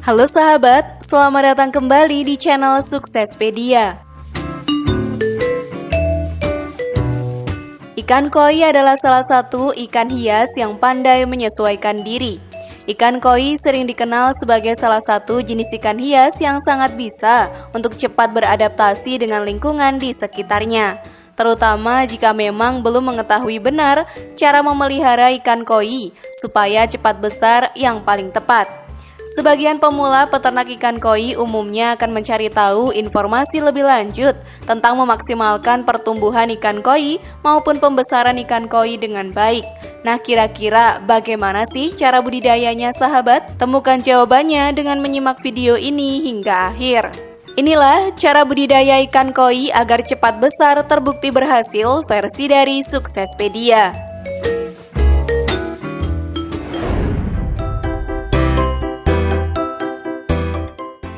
Halo sahabat, selamat datang kembali di channel Suksespedia. Ikan koi adalah salah satu ikan hias yang pandai menyesuaikan diri. Ikan koi sering dikenal sebagai salah satu jenis ikan hias yang sangat bisa untuk cepat beradaptasi dengan lingkungan di sekitarnya, terutama jika memang belum mengetahui benar cara memelihara ikan koi supaya cepat besar yang paling tepat. Sebagian pemula peternak ikan koi umumnya akan mencari tahu informasi lebih lanjut tentang memaksimalkan pertumbuhan ikan koi maupun pembesaran ikan koi dengan baik. Nah, kira-kira bagaimana sih cara budidayanya, sahabat? Temukan jawabannya dengan menyimak video ini hingga akhir. Inilah cara budidaya ikan koi agar cepat besar terbukti berhasil versi dari Suksespedia.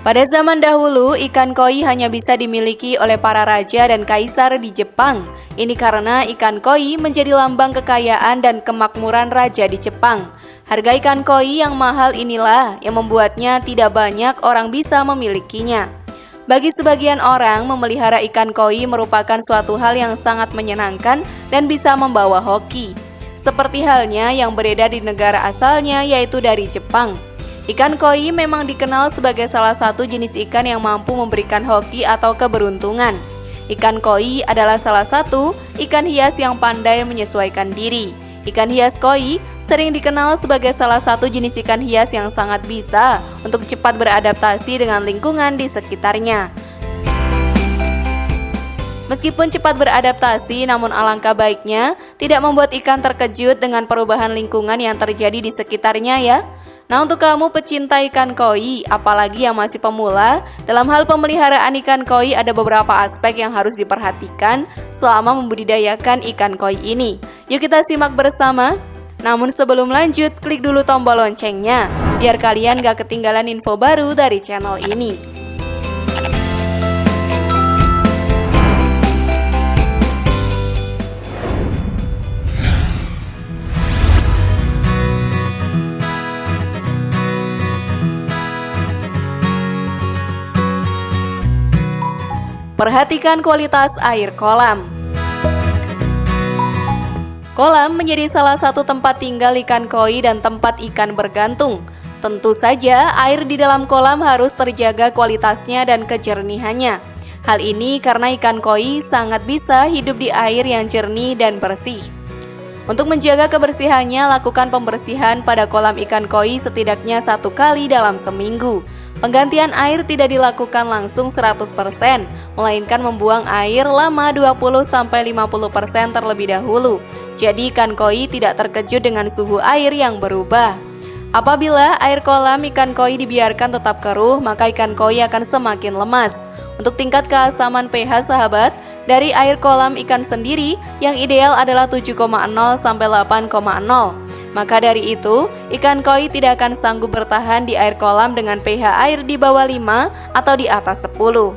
Pada zaman dahulu, ikan koi hanya bisa dimiliki oleh para raja dan kaisar di Jepang. Ini karena ikan koi menjadi lambang kekayaan dan kemakmuran raja di Jepang. Harga ikan koi yang mahal inilah yang membuatnya tidak banyak orang bisa memilikinya. Bagi sebagian orang, memelihara ikan koi merupakan suatu hal yang sangat menyenangkan dan bisa membawa hoki. Seperti halnya yang beredar di negara asalnya, yaitu dari Jepang. Ikan koi memang dikenal sebagai salah satu jenis ikan yang mampu memberikan hoki atau keberuntungan. Ikan koi adalah salah satu ikan hias yang pandai menyesuaikan diri. Ikan hias koi sering dikenal sebagai salah satu jenis ikan hias yang sangat bisa untuk cepat beradaptasi dengan lingkungan di sekitarnya. Meskipun cepat beradaptasi, namun alangkah baiknya tidak membuat ikan terkejut dengan perubahan lingkungan yang terjadi di sekitarnya ya. Nah, untuk kamu pecinta ikan koi, apalagi yang masih pemula, dalam hal pemeliharaan ikan koi ada beberapa aspek yang harus diperhatikan selama membudidayakan ikan koi ini. Yuk kita simak bersama. Namun sebelum lanjut, klik dulu tombol loncengnya, biar kalian gak ketinggalan info baru dari channel ini. Perhatikan kualitas air kolam. Kolam menjadi salah satu tempat tinggal ikan koi dan tempat ikan bergantung. Tentu saja air di dalam kolam harus terjaga kualitasnya dan kejernihannya. Hal ini karena ikan koi sangat bisa hidup di air yang jernih dan bersih. Untuk menjaga kebersihannya, lakukan pembersihan pada kolam ikan koi setidaknya 1 kali dalam seminggu. Penggantian air tidak dilakukan langsung 100%, melainkan membuang air lama 20-50% terlebih dahulu. Jadi ikan koi tidak terkejut dengan suhu air yang berubah. Apabila air kolam ikan koi dibiarkan tetap keruh, maka ikan koi akan semakin lemas. Untuk tingkat keasaman pH, sahabat, dari air kolam ikan sendiri yang ideal adalah 7,0 sampai 8,0. Maka dari itu, ikan koi tidak akan sanggup bertahan di air kolam dengan pH air di bawah 5 atau di atas 10.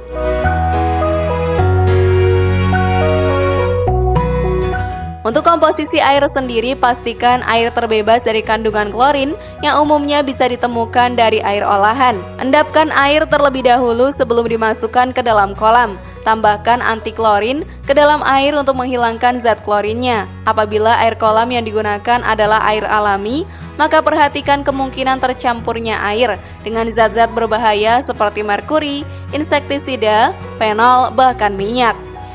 Untuk komposisi air sendiri, pastikan air terbebas dari kandungan klorin yang umumnya bisa ditemukan dari air olahan. Endapkan air terlebih dahulu sebelum dimasukkan ke dalam kolam. Tambahkan anti klorin ke dalam air untuk menghilangkan zat klorinnya. Apabila air kolam yang digunakan adalah air alami, maka perhatikan kemungkinan tercampurnya air dengan zat-zat berbahaya seperti merkuri, insektisida, fenol, bahkan minyak.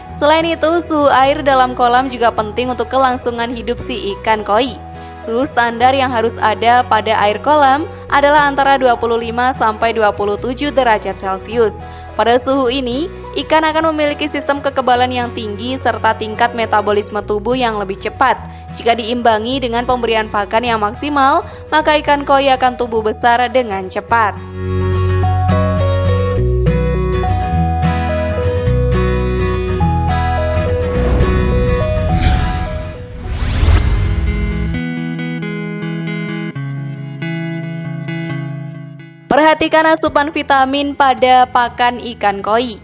Selain itu, suhu air dalam kolam juga penting untuk kelangsungan hidup si ikan koi. Suhu standar yang harus ada pada air kolam adalah antara 25-27 derajat Celcius. Pada suhu ini, ikan akan memiliki sistem kekebalan yang tinggi serta tingkat metabolisme tubuh yang lebih cepat. Jika diimbangi dengan pemberian pakan yang maksimal, maka ikan koi akan tumbuh besar dengan cepat. Perhatikan asupan vitamin pada pakan ikan koi.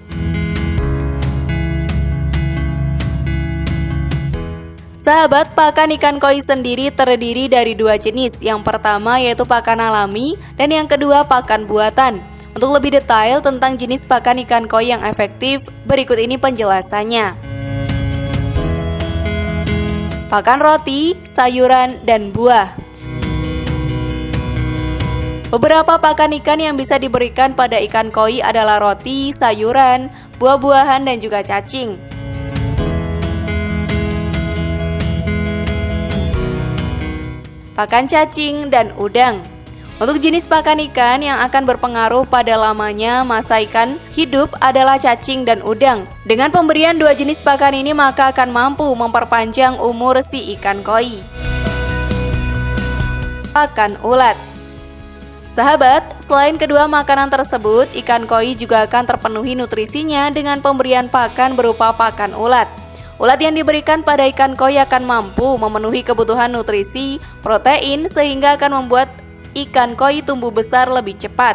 Sahabat, pakan ikan koi sendiri terdiri dari dua jenis. Yang pertama yaitu pakan alami dan yang kedua pakan buatan. Untuk lebih detail tentang jenis pakan ikan koi yang efektif, berikut ini penjelasannya. Pakan roti, sayuran, dan buah. Beberapa pakan ikan yang bisa diberikan pada ikan koi adalah roti, sayuran, buah-buahan, dan juga cacing. Pakan cacing dan udang. Untuk jenis pakan ikan yang akan berpengaruh pada lamanya masa ikan hidup adalah cacing dan udang. Dengan pemberian dua jenis pakan ini maka akan mampu memperpanjang umur si ikan koi. Pakan ulat. Sahabat, selain kedua makanan tersebut, ikan koi juga akan terpenuhi nutrisinya dengan pemberian pakan berupa pakan ulat. Ulat yang diberikan pada ikan koi akan mampu memenuhi kebutuhan nutrisi, protein, sehingga akan membuat ikan koi tumbuh besar lebih cepat.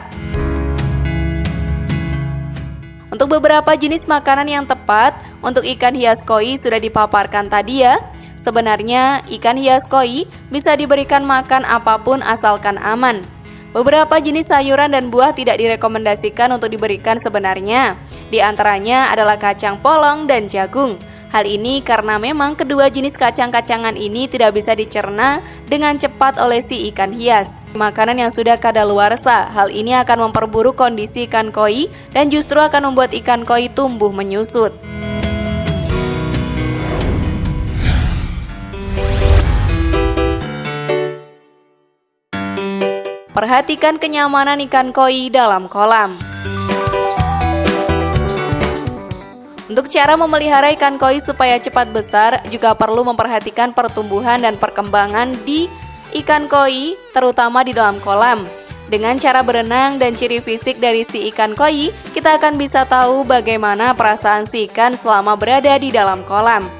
Untuk beberapa jenis makanan yang tepat untuk ikan hias koi sudah dipaparkan tadi ya. Sebenarnya ikan hias koi bisa diberikan makan apapun asalkan aman. Beberapa jenis sayuran dan buah tidak direkomendasikan untuk diberikan sebenarnya. Di antaranya adalah kacang polong dan jagung. Hal ini karena memang kedua jenis kacang-kacangan ini tidak bisa dicerna dengan cepat oleh si ikan hias. Makanan yang sudah kadaluarsa, hal ini akan memperburuk kondisi ikan koi dan justru akan membuat ikan koi tumbuh menyusut. Perhatikan kenyamanan ikan koi dalam kolam. Untuk cara memelihara ikan koi supaya cepat besar, juga perlu memperhatikan pertumbuhan dan perkembangan di ikan koi, terutama di dalam kolam. Dengan cara berenang dan ciri fisik dari si ikan koi, kita akan bisa tahu bagaimana perasaan si ikan selama berada di dalam kolam.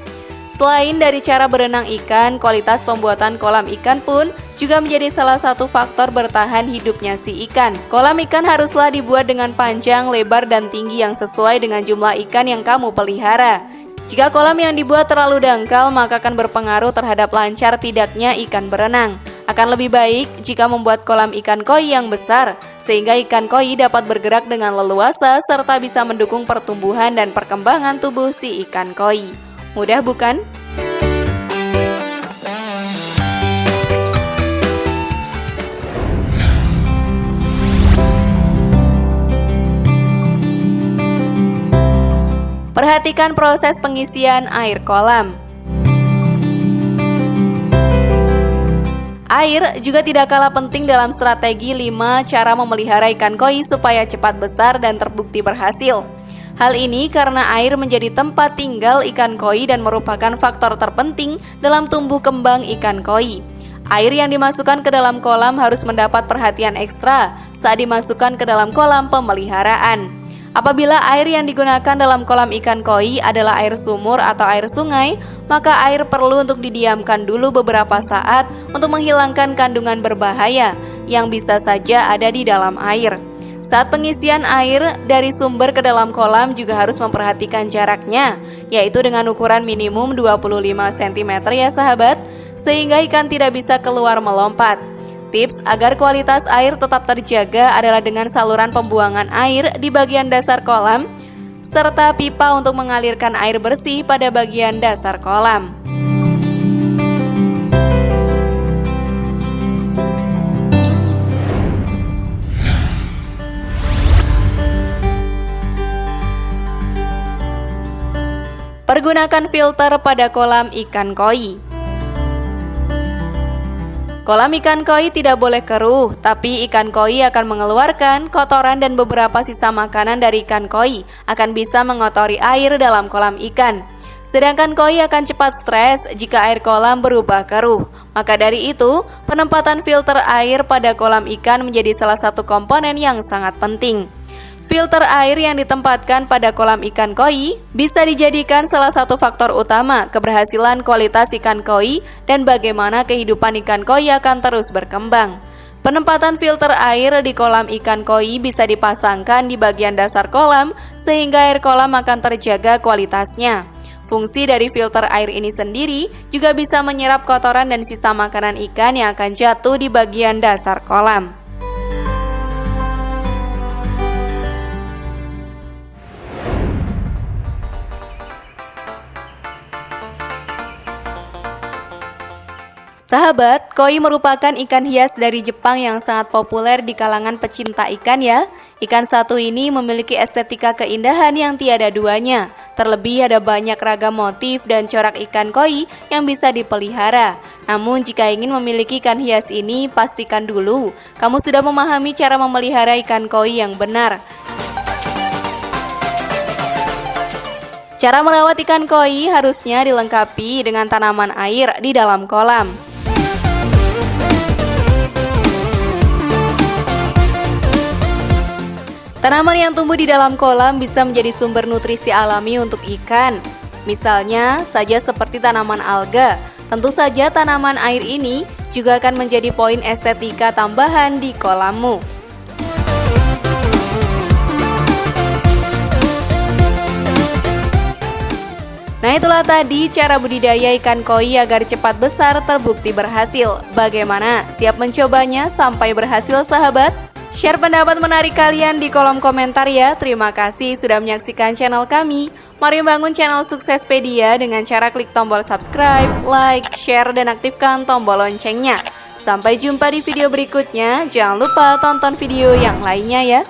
Selain dari cara berenang ikan, kualitas pembuatan kolam ikan pun juga menjadi salah satu faktor bertahan hidupnya si ikan. Kolam ikan haruslah dibuat dengan panjang, lebar, dan tinggi yang sesuai dengan jumlah ikan yang kamu pelihara. Jika kolam yang dibuat terlalu dangkal, maka akan berpengaruh terhadap lancar tidaknya ikan berenang. Akan lebih baik jika membuat kolam ikan koi yang besar, sehingga ikan koi dapat bergerak dengan leluasa serta bisa mendukung pertumbuhan dan perkembangan tubuh si ikan koi. Mudah bukan? Perhatikan proses pengisian air kolam. Air juga tidak kalah penting dalam strategi 5 cara memelihara ikan koi supaya cepat besar dan terbukti berhasil. Hal ini karena air menjadi tempat tinggal ikan koi dan merupakan faktor terpenting dalam tumbuh kembang ikan koi. Air yang dimasukkan ke dalam kolam harus mendapat perhatian ekstra saat dimasukkan ke dalam kolam pemeliharaan. Apabila air yang digunakan dalam kolam ikan koi adalah air sumur atau air sungai, maka air perlu untuk didiamkan dulu beberapa saat untuk menghilangkan kandungan berbahaya yang bisa saja ada di dalam air. Saat pengisian air dari sumber ke dalam kolam juga harus memperhatikan jaraknya, yaitu dengan ukuran minimum 25 cm ya sahabat, sehingga ikan tidak bisa keluar melompat. Tips agar kualitas air tetap terjaga adalah dengan saluran pembuangan air di bagian dasar kolam, serta pipa untuk mengalirkan air bersih pada bagian dasar kolam. Pergunakan filter pada kolam ikan koi. Kolam ikan koi tidak boleh keruh, tapi ikan koi akan mengeluarkan kotoran dan beberapa sisa makanan dari ikan koi akan bisa mengotori air dalam kolam ikan. Sedangkan koi akan cepat stres jika air kolam berubah keruh. Maka dari itu, penempatan filter air pada kolam ikan menjadi salah satu komponen yang sangat penting. Filter air yang ditempatkan pada kolam ikan koi bisa dijadikan salah satu faktor utama keberhasilan kualitas ikan koi dan bagaimana kehidupan ikan koi akan terus berkembang. Penempatan filter air di kolam ikan koi bisa dipasangkan di bagian dasar kolam sehingga air kolam akan terjaga kualitasnya. Fungsi dari filter air ini sendiri juga bisa menyerap kotoran dan sisa makanan ikan yang akan jatuh di bagian dasar kolam. Sahabat, koi merupakan ikan hias dari Jepang yang sangat populer di kalangan pecinta ikan ya. Ikan satu ini memiliki estetika keindahan yang tiada duanya. Terlebih ada banyak ragam motif dan corak ikan koi yang bisa dipelihara. Namun jika ingin memiliki ikan hias ini, pastikan dulu kamu sudah memahami cara memelihara ikan koi yang benar. Cara merawat ikan koi harusnya dilengkapi dengan tanaman air di dalam kolam. Tanaman yang tumbuh di dalam kolam bisa menjadi sumber nutrisi alami untuk ikan. Misalnya saja seperti tanaman alga. Tentu saja tanaman air ini juga akan menjadi poin estetika tambahan di kolammu. Nah, itulah tadi cara budidaya ikan koi agar cepat besar terbukti berhasil. Bagaimana? Siap mencobanya sampai berhasil, sahabat? Share pendapat menarik kalian di kolom komentar ya. Terima kasih sudah menyaksikan channel kami. Mari bangun channel Suksespedia dengan cara klik tombol subscribe, like, share, dan aktifkan tombol loncengnya. Sampai jumpa di video berikutnya. Jangan lupa tonton video yang lainnya ya.